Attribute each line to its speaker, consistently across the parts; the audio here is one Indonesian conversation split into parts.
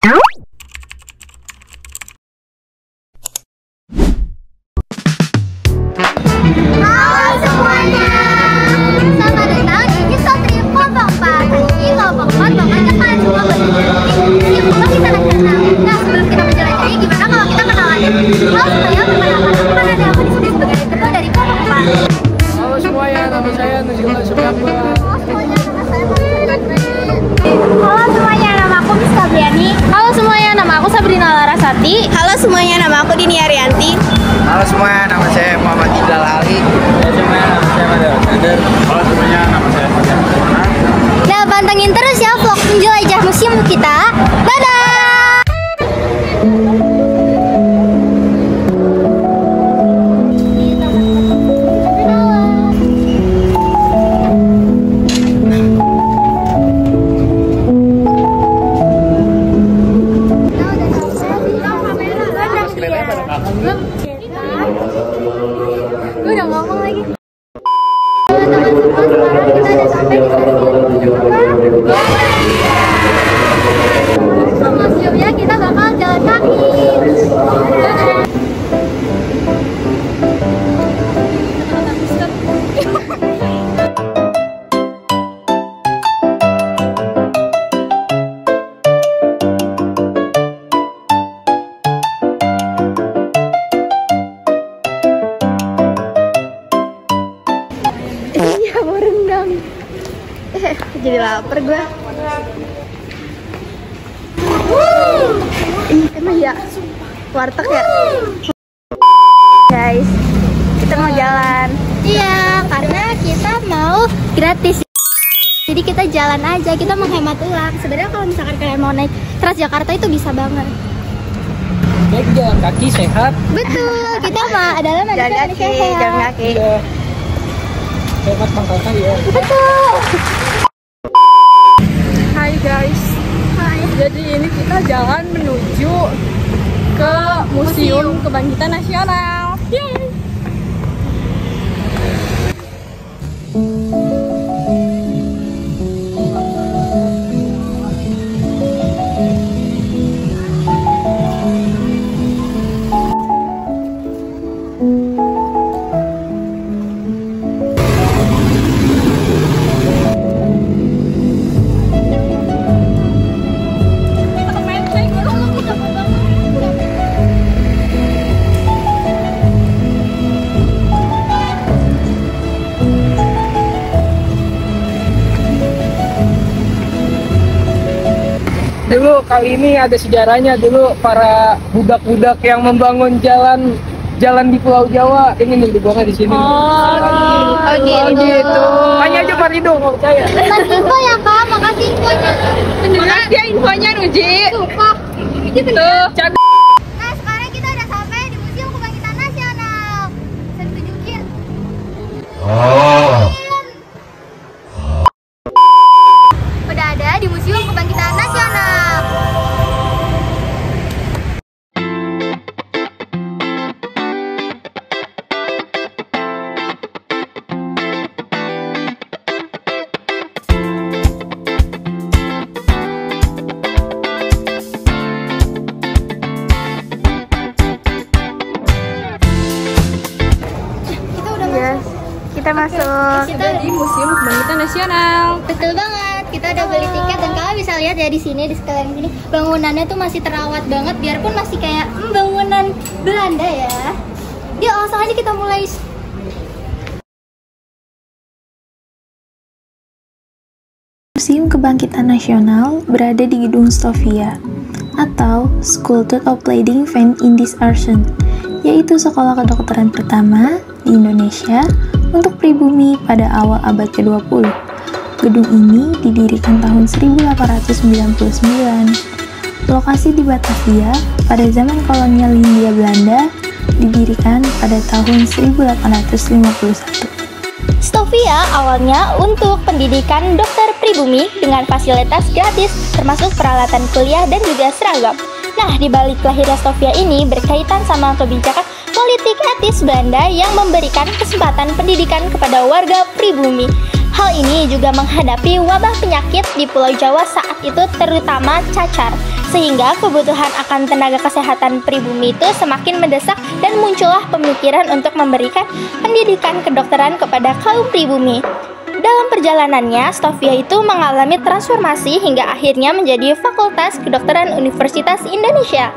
Speaker 1: Halo semuanya, nama aku Dini Arianti.
Speaker 2: Halo semuanya, nama saya Muhammad Idal Ali.
Speaker 3: Halo semuanya, nama saya Mada Alexander. Halo semuanya, nama saya Fajar.
Speaker 1: Nah, pantengin terus ya vlog penjelajah museum kita. Dadah! Gue udah ngomong lagi. Teman-teman, sekarang kita udah sampai di museumnya, kita bakal jalan kaki. Iya, mau rendang. Jadi lapar gue. Ini emang ya warteg ya. Guys, kita mau jalan. Iya, karena kita mau gratis. Jadi kita jalan aja, kita menghemat uang. Sebenarnya kalau misalkan kalian mau naik Transjakarta itu bisa banget.
Speaker 3: Baik, jalan kaki sehat.
Speaker 1: Betul, kita mah adalah manusia sehat.
Speaker 2: Jalan kaki.
Speaker 3: Iya. Sehat pangkal kaki ya.
Speaker 1: Betul.
Speaker 4: Hai guys.
Speaker 1: Hai.
Speaker 4: Jadi ini kita jalan menuju ke Museum Kebangkitan Nasional. Yeay.
Speaker 3: Dulu kali ini ada sejarahnya, dulu para budak-budak yang membangun jalan di Pulau Jawa ini nih dibuangnya di sini.
Speaker 1: Oh gitu.
Speaker 3: Tanya aja Pak Rido, nggak percaya.
Speaker 1: Pesan info ya Kak, makasih infonya.
Speaker 4: Makasih ya infonya Nuji.
Speaker 1: Sumpah.
Speaker 4: Tuh, cantik.
Speaker 1: Nah, sekarang kita udah sampai di Museum Kebangkitan Nasional. Bisa ditunjukin. Udah ada di Museum Kebangkitan Nasional. Kita masuk.
Speaker 4: Kita di Museum Kebangkitan Nasional.
Speaker 1: Betul banget. Kita udah beli tiket dan kalian bisa lihat ya di sini, di sekeliling sini bangunannya tuh masih terawat banget, biarpun masih kayak bangunan Belanda ya. Dia langsung aja kita mulai.
Speaker 5: Museum Kebangkitan Nasional berada di Gedung Stovia atau Sculpture of Leading Fame in this Arson, yaitu sekolah kedokteran pertama di Indonesia untuk pribumi pada awal abad ke-20. Gedung ini didirikan tahun 1899. Lokasi di Batavia pada zaman kolonial Hindia Belanda didirikan pada tahun 1851.
Speaker 1: Stovia awalnya untuk pendidikan dokter pribumi dengan fasilitas gratis termasuk peralatan kuliah dan juga seragam. Nah, di balik lahirnya Stovia ini berkaitan sama kebijakan politik etis Belanda yang memberikan kesempatan pendidikan kepada warga pribumi. Hal ini juga menghadapi wabah penyakit di Pulau Jawa saat itu, terutama cacar, sehingga kebutuhan akan tenaga kesehatan pribumi itu semakin mendesak dan muncullah pemikiran untuk memberikan pendidikan kedokteran kepada kaum pribumi. Dalam perjalanannya, Stovia itu mengalami transformasi hingga akhirnya menjadi Fakultas Kedokteran Universitas Indonesia.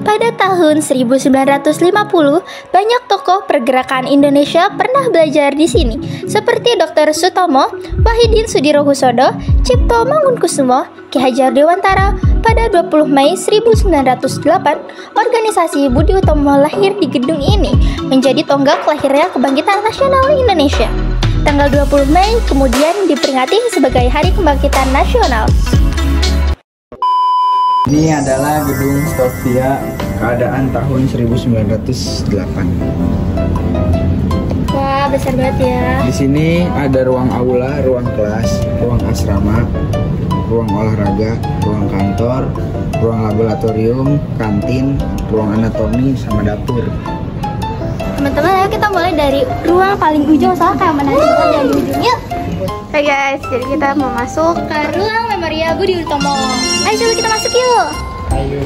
Speaker 1: Pada tahun 1950, banyak tokoh pergerakan Indonesia pernah belajar di sini, seperti Dr. Sutomo, Wahidin Sudirohusodo, Cipto Mangunkusumo, Ki Hajar Dewantara. Pada 20 Mei 1908, organisasi Budi Utomo lahir di gedung ini, menjadi tonggak lahirnya Kebangkitan Nasional Indonesia. Tanggal 20 Mei kemudian diperingati sebagai Hari Kebangkitan Nasional.
Speaker 2: Ini adalah gedung Stovia keadaan tahun 1908.
Speaker 1: Wah, besar banget ya.
Speaker 2: Di sini ada ruang aula, ruang kelas, ruang asrama, ruang olahraga, ruang kantor, ruang laboratorium, kantin, ruang anatomi, sama dapur.
Speaker 1: Teman-teman, ayo kita mulai dari ruang paling ujung, soalnya kayak menarik banget di ujung. Yuk.
Speaker 4: Hai guys, jadi kita mau masuk
Speaker 1: Ke ruang Memorial Budi Utomo. Ayo coba kita masuk yuk.
Speaker 2: Ayo.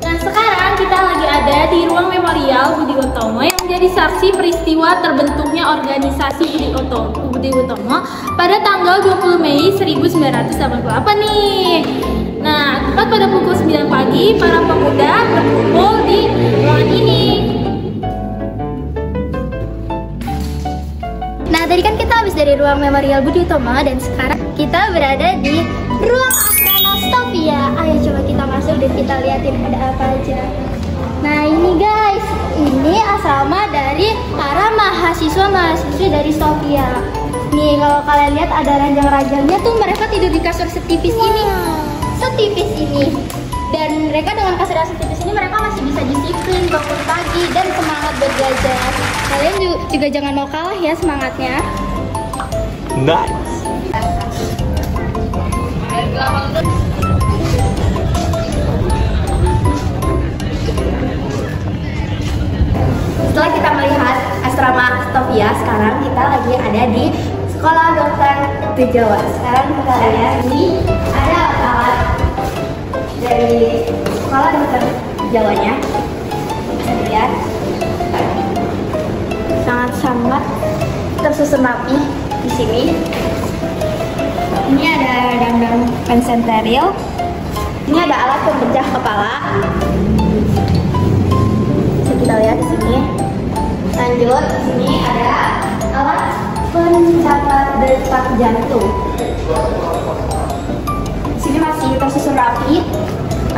Speaker 6: Nah, sekarang kita lagi ada di ruang Memorial Budi Utomo yang menjadi saksi peristiwa terbentuknya organisasi Budi Utomo pada tanggal 20 Mei 1988 nih. Nah, tepat pada pukul 9 pagi, para pemuda berkumpul di ruangan ini.
Speaker 1: Nah, tadi kan kita habis dari ruang Memorial Budi Utomo dan sekarang kita berada di ruang asrama Stovia. Ayo coba kita masuk dan kita liatin ada apa aja. Nah, ini guys, ini asrama dari para mahasiswa-mahasiswi dari Stovia. Nih, kalau kalian lihat ada ranjang-ranjangnya tuh, mereka tidur di kasur setipis ini. Setipis ini. Dan mereka dengan kasur setipis ini mereka masih bisa disiplin, bangun pagi dan semangat belajar. Kalian juga jangan mau kalah ya semangatnya.
Speaker 2: Nice.
Speaker 1: Setelah kita melihat asrama Stovia, sekarang kita lagi ada di Sekolah Dokter Jawa. Sekarang kita lihat ini ada alat dari Sekolah Dokter Jawanya. Bisa dilihat sangat-sangat tersusun rapi di sini. Ini ada dangdang pensenteril. Ini ada alat pemecah kepala. Bisa kita lihat di sini. Lanjut, di sini ada alat pencatat detak jantung. Di sini masih tersusun rapi.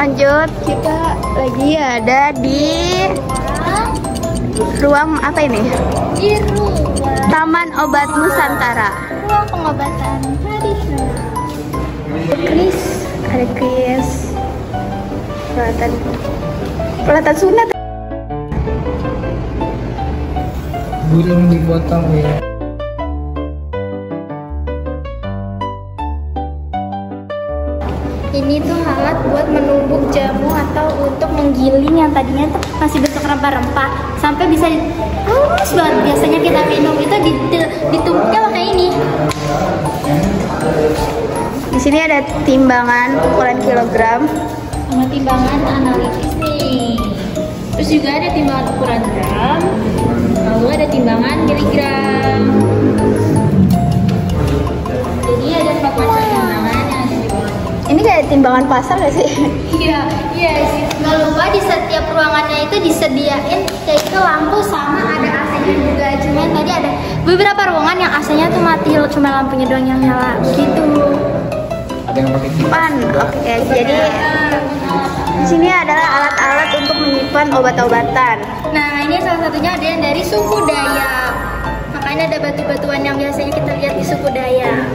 Speaker 4: lanjut, kita lagi ada di ruang apa ini?
Speaker 1: Di ruang
Speaker 4: Taman Obat Nusantara.
Speaker 1: ruang pengobatan tradisional.
Speaker 4: Ada kris, peralatan sunat.
Speaker 3: Belum dipotong ya.
Speaker 1: Ini tuh alat buat menumbuk jamu atau untuk menggiling yang tadinya tuh masih bentuk rempah-rempah sampai bisa halus banget. Biasanya kita minum itu ditumbuknya pakai ini.
Speaker 4: Di sini ada timbangan ukuran kilogram.
Speaker 6: Sama timbangan analitis nih. Terus juga ada timbangan ukuran gram, lalu ada timbangan miligram. Jadi ada 4 macam timbangan yang ada di bawah.
Speaker 4: Ini kayak timbangan pasar gak sih?
Speaker 6: Iya sih.
Speaker 1: Nggak lupa di setiap ruangannya itu disediain yaitu lampu sama ada AC-nya juga. Cuman tadi ada beberapa ruangan yang AC-nya tuh mati, cuma lampunya doang yang nyala gitu.
Speaker 2: Ada yang pakai kipas
Speaker 4: Pan.
Speaker 2: juga.
Speaker 4: Oke, jadi di sini adalah alat-alat untuk menyimpan obat-obatan.
Speaker 1: Nah, ini salah satunya ada yang dari suku Dayak. Makanya ada batu-batuan yang biasanya kita lihat di suku Dayak.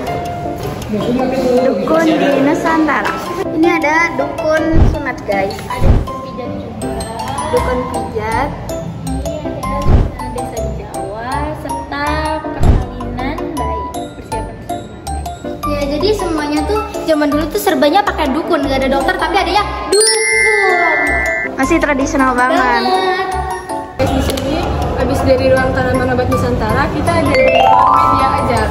Speaker 4: Dukun di Nusantara. Ini ada dukun sunat, guys.
Speaker 1: Ada dukun pijat juga.
Speaker 4: Dukun pijat.
Speaker 1: Ini ada desa di Jawa serta persalinan bayi, persiapan persalinan bayi. Ya, jadi semuanya tuh zaman dulu tuh serbanya pakai dukun, nggak ada dokter tapi adanya dukun.
Speaker 7: Masih tradisional banget.
Speaker 4: Di sini, habis dari ruang tanaman obat Nusantara, kita ada di ruang media ajar.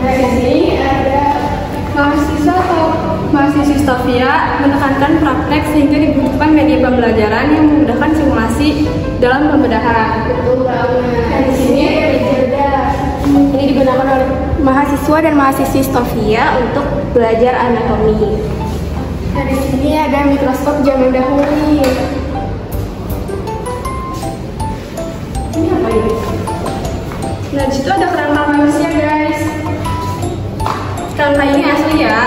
Speaker 4: Nah, di sini ada mahasiswa atau mahasiswi Stovia menekankan praktek sehingga dibutuhkan media pembelajaran yang memudahkan simulasi dalam pembedahan. Nah, di sini ada meja. Ini digunakan oleh mahasiswa dan mahasiswi Stovia untuk belajar anatomi. Nah, di sini ada mikroskop zaman dahulu nih. Ini apa ini? Nah, di situ ada kerangka manusia, guys. Kerangka ini asli ya.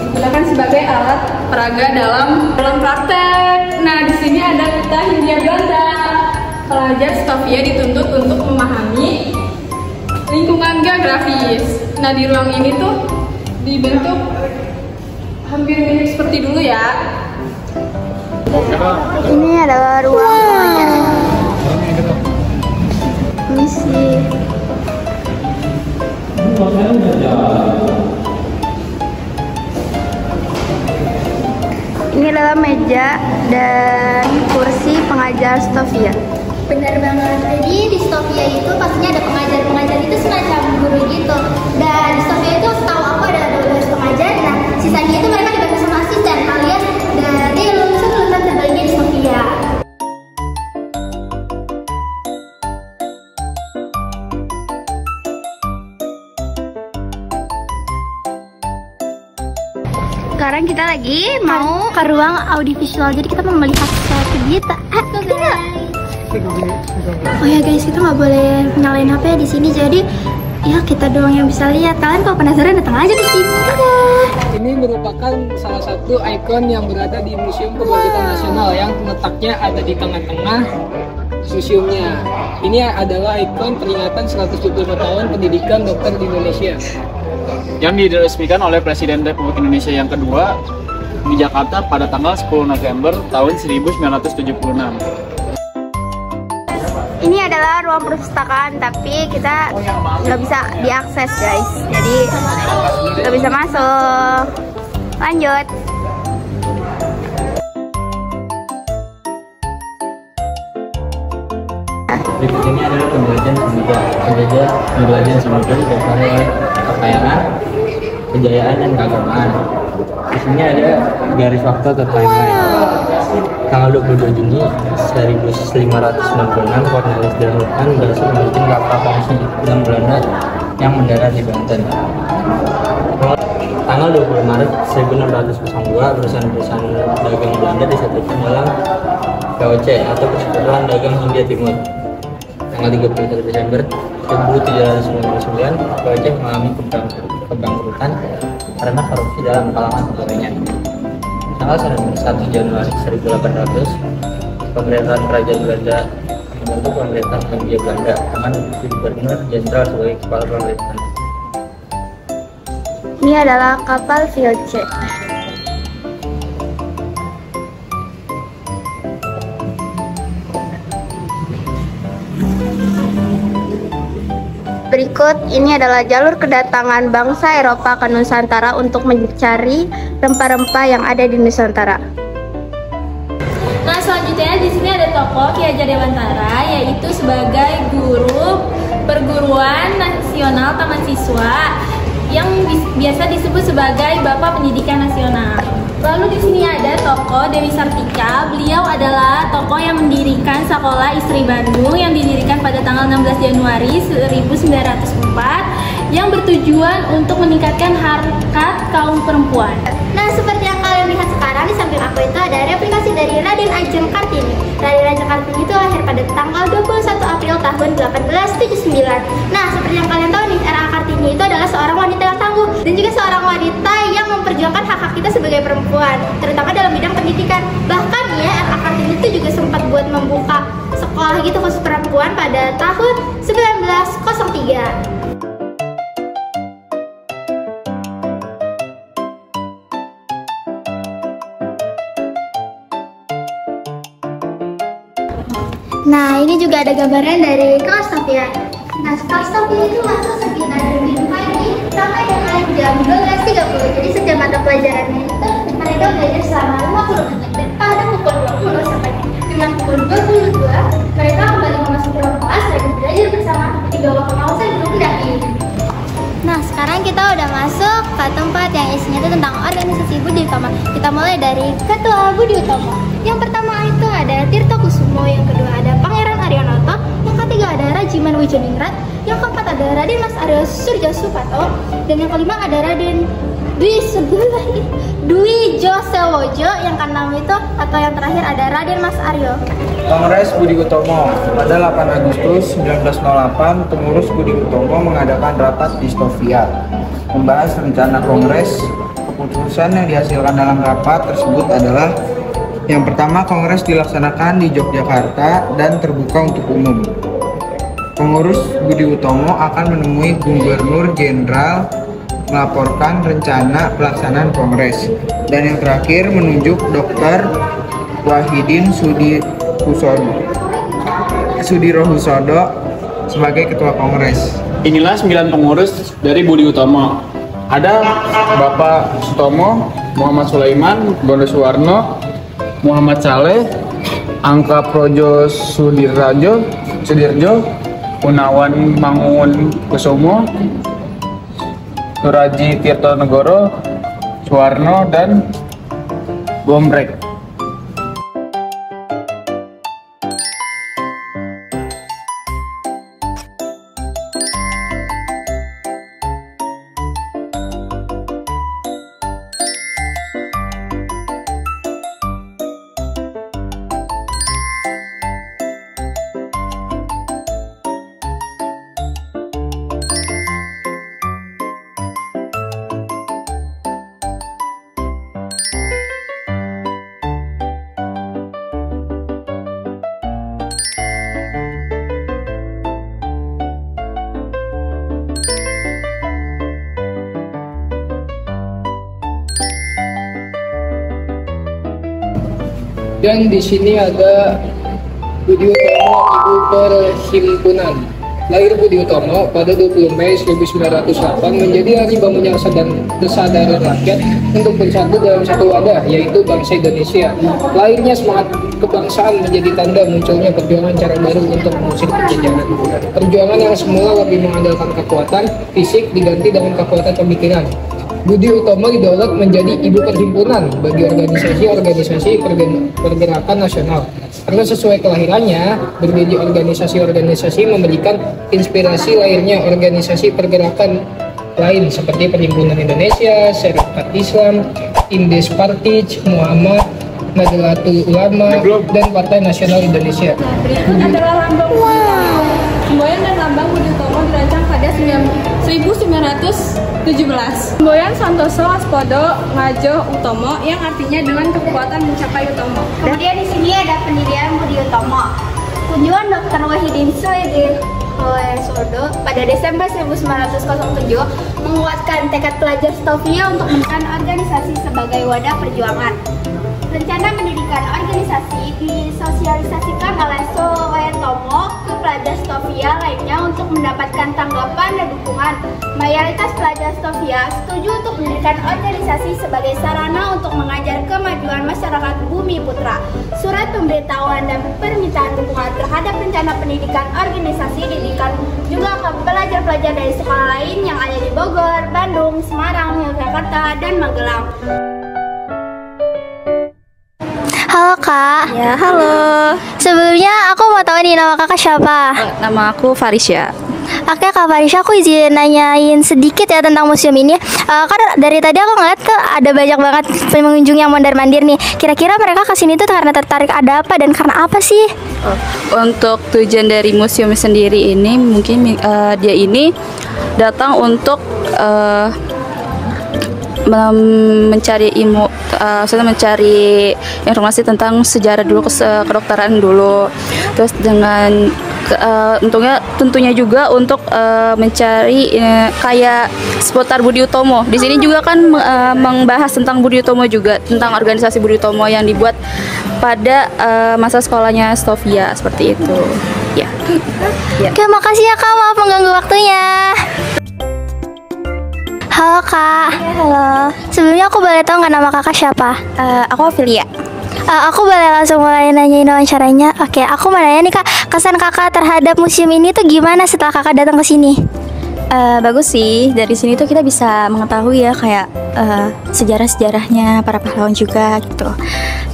Speaker 4: Digunakan sebagai alat peraga dalam praktek. Nah, di sini ada peta Hindia Belanda. Pelajar Stovia dituntut untuk memahami lingkungan geografis. Nah, di ruang ini tuh dibentuk hampir mirip seperti dulu ya.
Speaker 7: Ini adalah ruang pengajar. Misi. Ini adalah meja dan kursi pengajar Stovia.
Speaker 1: Benar banget. Jadi di Stovia itu pastinya ada pengajar itu semacam guru gitu. Dan di Stovia itu setahu aku ada 12 pengajar. Nah, sisanya itu mereka dibantu sama asisten alias dari lulusan terbaiknya di Stovia.
Speaker 7: Sekarang kita lagi mau ke ruang audiovisual. Jadi kita mau melihat sesuatu gitu.
Speaker 1: Oh ya guys, kita nggak boleh nyalain HP di sini. Jadi ya kita doang yang bisa lihat. Kalian kalau penasaran datang aja ke sini.
Speaker 3: Ini merupakan salah satu ikon yang berada di Museum Kebangkitan Nasional yang letaknya ada di tengah-tengah museumnya. Ini adalah ikon peringatan 175 tahun pendidikan dokter di Indonesia
Speaker 8: yang diresmikan oleh Presiden Republik Indonesia yang kedua di Jakarta pada tanggal 10 November tahun 1976.
Speaker 7: Ini adalah ruang perpustakaan, tapi kita nggak bisa diakses guys. Jadi nggak bisa masuk. Lanjut.
Speaker 9: Berikut ini adalah penjelasan samudra didasari oleh kekayaan, kejayaan, dan keagamaan. Di sini ada garis waktu atau timeline. Tanggal 22 Juni 1596, Cornelis de Ruttan berhasil membuat kapal fungsi dalam Belanda yang mendarat di Banten. Tanggal 20 Maret 1602, perusahaan dagang Belanda disatukan dalam VOC atau Persekutuan Dagang Hindia Timur. Tanggal 31 Desember 1799, VOC mengalami kebangkrutan karena korupsi dalam kalangan pegawainya. Tanggal 1 Januari 1800, pemerintahan Kerajaan Belanda membentuk pemerintahan Hindia Belanda dengan Gubernur Jenderal sebagai kepala pemerintahan.
Speaker 7: Ini adalah kapal VOC. Berikut ini adalah jalur kedatangan bangsa Eropa ke Nusantara untuk mencari rempah-rempah yang ada di Nusantara.
Speaker 6: Nah, selanjutnya di sini ada tokoh Ki Hajar Dewantara, yaitu sebagai guru perguruan nasional taman siswa yang biasa disebut sebagai Bapak Pendidikan Nasional. Lalu di sini ada tokoh Dewi Sartika. Beliau adalah tokoh yang mendirikan Sekolah Istri Bandung yang didirikan pada tanggal 16 Januari 1904 yang bertujuan untuk meningkatkan harkat kaum perempuan.
Speaker 1: Nah, seperti yang kalian lihat sekarang di samping aku itu ada replikasi dari Raden Ajeng Kartini. Raden Ajeng Kartini itu lahir pada tanggal 21 April tahun 1879. Nah, seperti yang kalian tahu nih, R.A. Kartini itu adalah seorang wanita yang tangguh dan juga seorang wanita yang memperjuangkan hak-hak kita sebagai perempuan, terutama dalam bidang pendidikan. Bahkan ya, R.A. Kartini itu juga sempat buat membuka sekolah gitu khusus perempuan pada tahun 1903. Nah, ini juga ada gambaran dari kelas Stovia. Nah, kelas Stovia itu masuk sekitar 2005 di tahun jam 12.30. Jadi setiap mata pelajarannya itu mereka belajar selama 50 menit. Dan pada pukul 20 sampai dengan pukul 22 mereka kembali memasuki ruang kelas dan belajar bersama hingga waktu pausan berakhir. Nah, sekarang kita udah masuk ke tempat yang isinya itu tentang organisasi Budi Utomo. Kita mulai dari Ketua Budi Utomo. Yang pertama itu ada Tirto Kusumo, yang kedua ada Pangeran Aryonoto, yang ketiga ada Rajiman Wijoningrat, yang keempat ada Raden Mas Aryo Surjo Supato, dan yang kelima ada Raden Dwi Josewojo, yang keenam itu atau yang terakhir ada Raden Mas Aryo.
Speaker 2: Kongres Budi Utomo. Pada 8 Agustus 1908, pengurus Budi Utomo mengadakan rapat di Stovia, membahas rencana kongres. Keputusan yang dihasilkan dalam rapat tersebut adalah: yang pertama, kongres dilaksanakan di Yogyakarta dan terbuka untuk umum. Pengurus Budi Utomo akan menemui Gubernur Jenderal melaporkan rencana pelaksanaan kongres. Dan yang terakhir, menunjuk Dr. Wahidin Sudirohusodo sebagai ketua kongres.
Speaker 8: Inilah 9 pengurus dari Budi Utomo. Ada Bapak Sutomo, Muhammad Sulaiman, Gondo Suwarno, Muhammad Saleh, Angka Projo Sudirjo, Gunawan Mangun Kusumo, Suraji Tirtonegoro, Suwarno, dan Gombrek.
Speaker 3: Dan di sini ada Budi Utomo, Ibu Perhimpunan. Lahir Budi Utomo pada 20 Mei 1908 menjadi hari bangunnya kesadaran rakyat untuk bersatu dalam satu wadah, yaitu bangsa Indonesia. Lahirnya semangat kebangsaan menjadi tanda munculnya perjuangan cara baru untuk mengusir penjajahan. Perjuangan yang semula lebih mengandalkan kekuatan fisik diganti dengan kekuatan pemikiran. Budi Utomo didaulat menjadi ibu perhimpunan bagi organisasi-organisasi pergerakan nasional. Karena sesuai kelahirannya, berdiri organisasi-organisasi memberikan inspirasi lahirnya organisasi pergerakan lain seperti Perhimpunan Indonesia, Serikat Islam, Indes Partij, Muhammad, Nahdlatul Ulama, dan Partai Nasional Indonesia.
Speaker 4: Berikut adalah lambang Budi Utomo. Semboyan dan lambang Budi Utomo dirancang pada 1917. Semboyan Santoso Waspodo Ngajo Utomo, yang artinya dengan kekuatan mencapai Utomo.
Speaker 1: Kemudian di sini ada pendirian Budi Utomo. Kunjungan Dr. Wahidin Sudirohusodo pada Desember 1907 menguatkan tekad pelajar Stovia untuk menekan organisasi sebagai wadah perjuangan. Rencana pendidikan organisasi disosialisasikan oleh Suwetomo ke pelajar Stovia lainnya untuk mendapatkan tanggapan dan dukungan. Mayoritas pelajar Stovia setuju untuk mendirikan organisasi sebagai sarana untuk mengajar kemajuan masyarakat Bumi Putra. Surat pemberitahuan dan permintaan dukungan terhadap rencana pendidikan organisasi diberikan juga ke pelajar-pelajar dari sekolah lain yang ada di Bogor, Bandung, Semarang, Yogyakarta, dan Magelang. Halo Kak.
Speaker 7: Ya, halo.
Speaker 1: Sebelumnya aku mau tahu nih nama kakak siapa?
Speaker 7: Nama aku Farisya.
Speaker 1: Oke Kak Farisya, aku izin nanyain sedikit ya tentang museum ini. Kan dari tadi aku ngeliat tuh ada banyak banget pengunjung yang mondar-mandir nih. Kira-kira mereka kesini tuh karena tertarik ada apa dan karena apa sih?
Speaker 7: Untuk tujuan dari museum sendiri ini mungkin dia ini datang untuk mencari ilmu, mencari informasi tentang sejarah dulu, kedokteran dulu, terus dengan tentunya juga untuk mencari kayak seputar Budi Utomo. Di sini juga kan membahas tentang Budi Utomo juga, tentang organisasi Budi Utomo yang dibuat pada masa sekolahnya Stovia, seperti itu. Ya.
Speaker 1: Oke, makasih ya Kak, maaf mengganggu waktunya. Halo Kak.
Speaker 10: Ya, halo.
Speaker 1: Sebelumnya aku boleh tahu nggak nama Kakak siapa?
Speaker 10: Aku Ophelia.
Speaker 1: Aku boleh langsung mulai nanyain wawancaranya. Oke, aku mau nanya nih Kak, kesan Kakak terhadap museum ini tuh gimana setelah Kakak datang ke sini?
Speaker 10: Bagus sih, dari sini tuh kita bisa mengetahui ya kayak sejarah-sejarahnya para pahlawan juga gitu.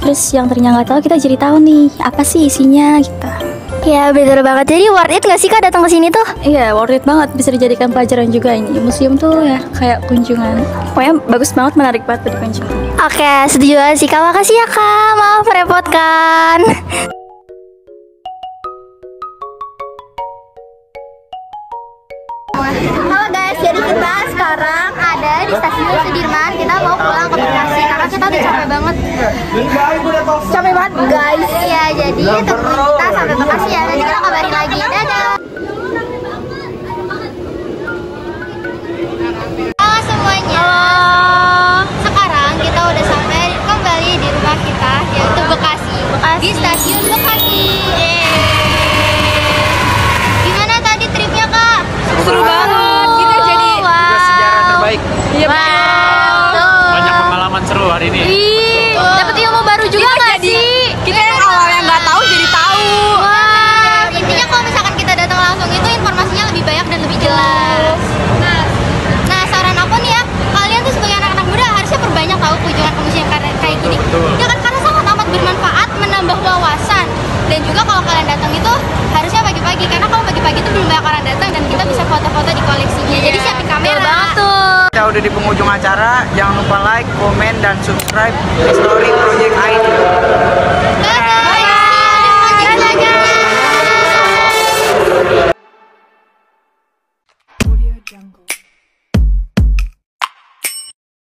Speaker 10: Terus yang tadinya nggak tahu kita jadi tahu nih apa sih isinya gitu.
Speaker 1: Ya bener banget, jadi worth it nggak sih Kak datang ke sini tuh?
Speaker 10: Iya, worth it banget, bisa dijadikan pelajaran juga ini. Museum tuh ya kayak kunjungan. Pokoknya bagus banget, menarik banget buat dikunjungi.
Speaker 1: Oke, setuju banget sih Kak, makasih ya Kak, maaf merepotkan. Halo guys, jadi kita sekarang ada di stasiun Sudirman. Kita mau pulang ke Bekasi karena kita udah capek banget. Capek banget guys. Iya, jadi tungguin kita sampai Bekasi ya. Nanti kita kabarin lagi. Dadah. Halo semuanya. Sekarang kita udah sampai kembali di rumah kita, yaitu Bekasi. Di stasiun Bekasi. Gimana tadi tripnya Kak?
Speaker 6: Seru banget. Kita jadi
Speaker 2: Sejarah terbaik.
Speaker 6: Iya.
Speaker 8: Banyak pengalaman seru hari ini.
Speaker 6: Dapat ilmu baru juga nggak sih? Kita yang awalnya nggak tahu jadi tahu.
Speaker 1: Wah, intinya kalau misalkan kita datang langsung itu informasinya lebih banyak dan lebih jelas. Nah, saran aku nih ya, kalian tuh sebagai anak-anak muda harusnya perbanyak tahu kunjungan ke museum kayak gini. Ya kan, karena sangat amat bermanfaat, menambah wawasan. Dan juga kalau kalian datang itu harusnya pagi-pagi, karena kalau pagi-pagi itu belum banyak orang datang dan kita bisa foto-foto di koleksinya. Jadi siapin kamera.
Speaker 6: Banget tuh.
Speaker 2: Kita udah di penghujung acara, jangan lupa like, komen, dan subscribe di Story Project ID.